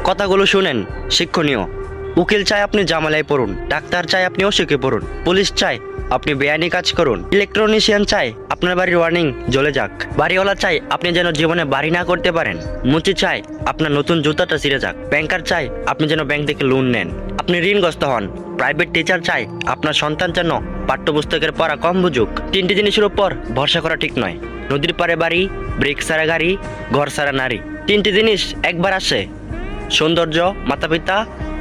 কথাগুলো শুনেন, শিক্ষণীয়। উকিল চায় আপনি জামালায় পড়ুন, ডাক্তার চায় আপনি অসুখে পড়ুন, পুলিশ চায় আপনি বেআইনি কাজ করুন, ইলেকট্রনিশিয়ান চায় আপনার বাড়ির ওয়ার্নিং জ্বলে যাক, বাড়িওয়ালা চায় আপনি যেন জীবনে বাড়ি না করতে পারেন, মুচি চায় আপনার নতুন জুতাটা ছিঁড়ে যাক, ব্যাংকার চায় আপনি যেন ব্যাংক থেকে লোন নেন, আপনি ঋণগ্রস্ত হন, প্রাইভেট টিচার চায় আপনার সন্তান যেন পাঠ্যপুস্তকের পড়া কম বুঝুক। তিনটি জিনিসের উপর ভরসা করা ঠিক নয়: নদীর পাড়ে বাড়ি, ব্রেক ছাড়া গাড়ি, ঘর ছাড়া নারী। তিনটি জিনিস একবার আসে: সৌন্দর্য, মাতা পিতা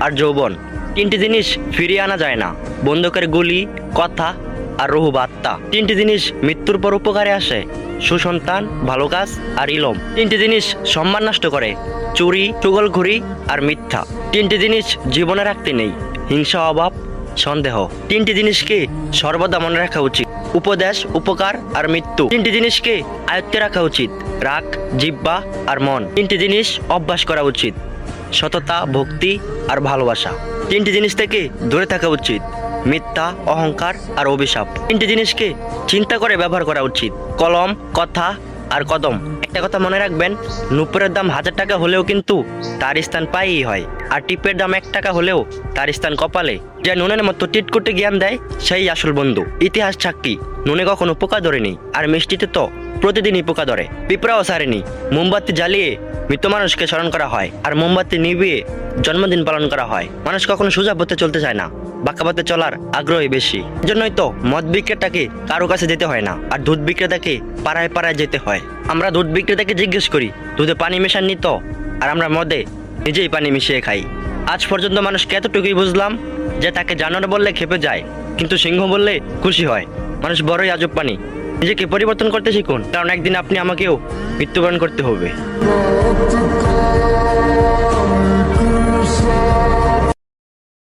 আর যৌবন। তিনটি জিনিস ফিরিয়ে আনা যায় না: বন্দুকের গুলি, কথা আর রুহুব আত্মা। তিনটি জিনিস মৃত্যুর পর উপকারে আসে: সুসন্তান, ভালো কাজ আর ইলম। তিনটি জিনিস সম্মান নষ্ট করে: চুরি, চুগলখড়ি আর মিথ্যা। তিনটি জিনিস জীবনে রাখতে নেই: হিংসা, অভাব, সন্দেহ। তিনটি জিনিসকে সর্বদা মনে রাখা উচিত: উপদেশ, উপকার আর মৃত্যু। তিনটি জিনিসকে আয়ত্তে রাখা উচিত: রাগ, জিহ্বা আর মন। তিনটি জিনিস অভ্যাস করা উচিত: সততা, ভক্তি আর ভালোবাসা। তিনটি জিনিস থেকে দূরে থাকা উচিত: মিথ্যা, অহংকার আর অভিশাপ। তিনটি জিনিসকে চিন্তা করে ব্যবহার করা উচিত: কলম, কথা আর কদম। একটা কথা মনে রাখবেন, নুপুরের দাম 1000 টাকা হলেও কিন্তু তার স্থান পায়েই হয়, আর টিপের দাম 1 টাকা হলেও তার স্থান কপালে। যে নুনের মতো টিট করতে জ্ঞান দেয় সেই আসল বন্ধু। ইতিহাস সাক্ষী, নুনে কখনো পোকা ধরেনি, আর মিষ্টিতে তো প্রতিদিনই পোকা ধরে। পিঁপড়াও ছাড়েনি। মোমবাতি জ্বালিয়ে মৃত মানুষকে স্মরণ করা হয়, আর মোমবাতি নিভিয়ে জন্মদিন পালন করা হয়। মানুষ কখনো সোজা পথে চলতে চায় না, বাঁকা পথে চলার আগ্রহী বেশি। এজন্যই তো মদ বিক্রেতাকে কারো কাছে যেতে হয় না, আর দুধ বিক্রেতাকে পাড়ায় পাড়ায় যেতে হয়। আমরা দুধ বিক্রেতাকে জিজ্ঞেস করি দুধে পানি মেশাননি তো, আর আমরা মদে নিজেই পানি মিশিয়ে খাই। আজ পর্যন্ত মানুষকে এতটুকুই বুঝলাম যে তাকে জানোয়ার বললে খেপে যায়, কিন্তু সিংহ বললে খুশি হয়। মানুষ বড়ই আজব প্রাণী। নিজেকে পরিবর্তন করতে শিখুন, কারণ একদিন আপনি আমাকেও মৃত্যুবরণ করতে হবে।